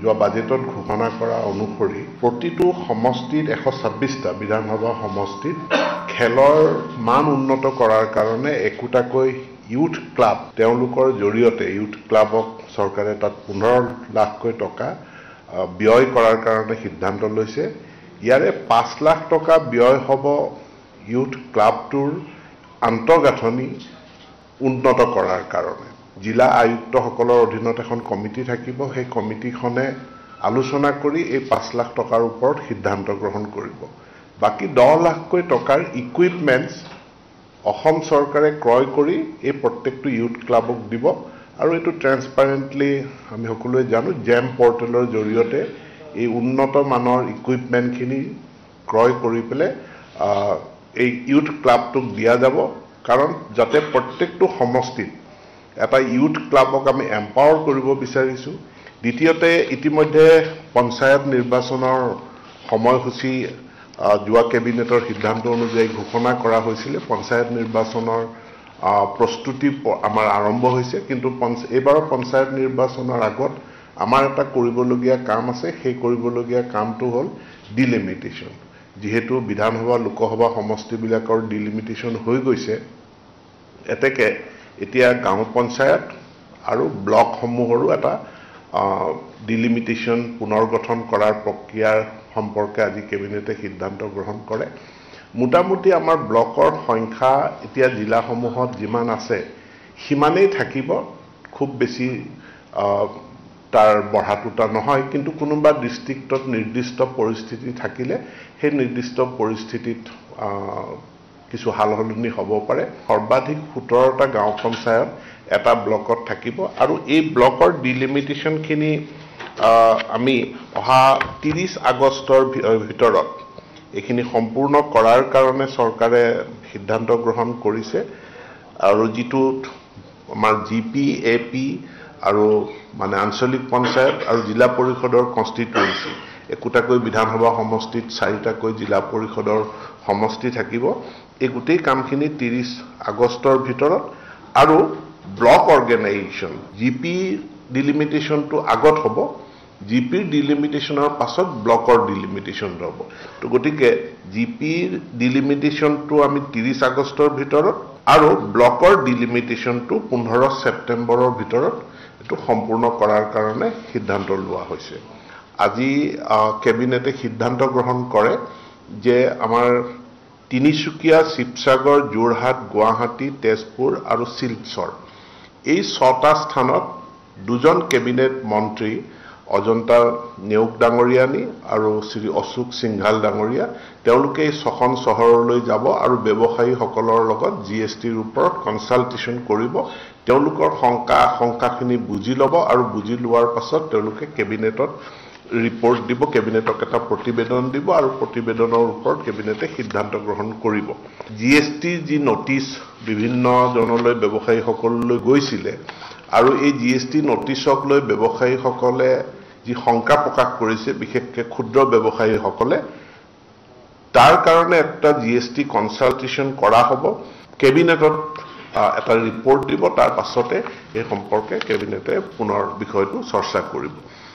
যোৱা বাজেটত ঘোষণা কৰা অনুসৰি প্ৰতিটো সমষ্টিত 126টা বিধানসভা সমষ্টিত খেলৰ মান উন্নত কৰাৰ কাৰণে একোটাকৈ ইউথ ক্লাব তেওঁলোকৰ জৰিয়তে ইউথ ক্লাবক চৰকাৰে তাত 15 লাখকৈ টকা ব্যয় কৰাৰ কাৰণে সিদ্ধান্ত লৈছে। ইয়াৰে 5 লাখ টকা ব্যয় হ'ব ইউথ ক্লাবটোৰ আন্তঃগাঁথনি উন্নত কৰাৰ কাৰণে। জিলা আয়ুক্তসকলৰ অধীনত এখন কমিটি থাকিব, সেই কমিটিখনে আলোচনা কৰি এই 5 লাখ টকাৰ ওপৰত সিদ্ধান্ত গ্ৰহণ কৰিব। বাকী 10 লাখকৈ টকাৰ ইকুইপমেণ্টছ অসম চৰকাৰে ক্ৰয় কৰি এই প্ৰত্যেকটো ইউথ ক্লাবক দিব আৰু এইটো ট্ৰেন্সপাৰেণ্টলি আমি সকলোৱে জানো জেম পৰ্টেলৰ জৰিয়তে এই উন্নত মানৰ ইকুইপমেণ্টখিনি ক্ৰয় কৰি পেলাই এই ইউথ ক্লাবটোক দিয়া যাব, কাৰণ যাতে প্ৰত্যেকটো সমষ্টিত এটা ইউথ ক্লাবক আমি এম্পাৱাৰ কৰিব বিচাৰিছোঁ। দ্বিতীয়তে ইতিমধ্যে পঞ্চায়ত নিৰ্বাচনৰ সময়সূচী যোৱা কেবিনেটৰ সিদ্ধান্ত অনুযায়ী ঘোষণা কৰা হৈছিলে। পঞ্চায়ত নিৰ্বাচনৰ প্ৰস্তুতি আমাৰ আৰম্ভ হৈছে, কিন্তু এইবাৰৰ পঞ্চায়ত নিৰ্বাচনৰ আগত আমাৰ এটা কৰিবলগীয়া কাম আছে। সেই কৰিবলগীয়া কামটো হ'ল ডিলিমিটেশ্যন। যিহেতু বিধানসভা লোকসভা সমষ্টিবিলাকৰ ডিলিমিটেশ্যন হৈ গৈছে, এতেকে এতিয়া গাঁও পঞ্চায়ত আৰু ব্লকসমূহৰো এটা ডিলিমিটেশ্যন পুনৰ্গঠন কৰাৰ প্ৰক্ৰিয়াৰ সম্পৰ্কে আজি কেবিনেটে সিদ্ধান্ত গ্ৰহণ কৰে। মোটামুটি আমাৰ ব্লকৰ সংখ্যা এতিয়া জিলাসমূহত যিমান আছে সিমানেই থাকিব, খুব বেছি তাৰ বঢ়াটোটা নহয়। কিন্তু কোনোবা ডিষ্ট্ৰিক্টত নিৰ্দিষ্ট পৰিস্থিতি থাকিলে সেই নিৰ্দিষ্ট পৰিস্থিতিত কিছু সালসলনি হ'ব পাৰে। সৰ্বাধিক 17টা গাঁও পঞ্চায়ত এটা ব্লকত থাকিব আৰু এই ব্লকৰ ডিলিমিটেশ্যনখিনি আমি অহা 30 আগষ্টৰ ভিতৰত এইখিনি সম্পূৰ্ণ কৰাৰ কাৰণে চৰকাৰে সিদ্ধান্ত গ্ৰহণ কৰিছে। আৰু যিটোত আমাৰ জিপি এপি আৰু মানে আঞ্চলিক পঞ্চায়ত আৰু জিলা পৰিষদৰ কনষ্টিটুৱেঞ্চি একোটাকৈ বিধানসভা সমষ্টিত 4টাকৈ জিলা পৰিষদৰ সমষ্টি থাকিব। এই গোটেই কামখিনি 30 আগষ্টৰ ভিতৰত আৰু ব্লক অৰ্গেনাইজেশ্যন জিপি ডিলিমিটেশ্যনটো আগত হ'ব, জিপিৰ ডিলিমিটেশ্যনৰ পাছত ব্লকৰ ডিলিমিটেশ্যন হ'ব। তো গতিকে জিপিৰ ডিলিমিটেশ্যনটো আমি 30 আগষ্টৰ ভিতৰত আৰু ব্লকৰ ডিলিমিটেশ্যনটো 15 ছেপ্টেম্বৰৰ ভিতৰত এইটো সম্পূৰ্ণ কৰাৰ কাৰণে সিদ্ধান্ত লোৱা হৈছে। আজি কেবিনেটে সিদ্ধান্ত গ্ৰহণ কৰে যে আমাৰ তিনিচুকীয়া, শিৱসাগৰ, যোৰহাট, গুৱাহাটী, তেজপুৰ আৰু শিলচৰ এই 6টা স্থানত 2জন কেবিনেট মন্ত্ৰী অজন্তা নেওগ ডাঙৰীয়ানী আৰু শ্ৰী অশোক সিংঘাল ডাঙৰীয়া তেওঁলোকে এই 6খন চহৰলৈ যাব আৰু ব্যৱসায়ীসকলৰ লগত জিএছটিৰ ওপৰত কনচাল্টেশ্যন কৰিব। তেওঁলোকৰ শংকাখিনি বুজি ল'ব আৰু বুজি লোৱাৰ পাছত তেওঁলোকে কেবিনেটত ৰিপৰ্ট দিব, কেবিনেটক এটা প্ৰতিবেদন দিব আৰু প্ৰতিবেদনৰ ওপৰত কেবিনেটে সিদ্ধান্ত গ্ৰহণ কৰিব। জিএছটিৰ যি নটিচ বিভিন্ন জনলৈ ব্যৱসায়ীসকললৈ গৈছিলে আৰু এই জিএছটি নটিচক লৈ ব্যৱসায়ীসকলে যি শংকা প্ৰকাশ কৰিছে, বিশেষকৈ ক্ষুদ্ৰ ব্যৱসায়ীসকলে, তাৰ কাৰণে একটা জিএছটি কনচাল্টেশ্যন কৰা হ'ব। কেবিনেটত এটা ৰিপৰ্ট দিব, তাৰ পাছতে এই সম্পৰ্কে কেবিনেটে পুনৰ বিষয়টো চৰ্চা কৰিব।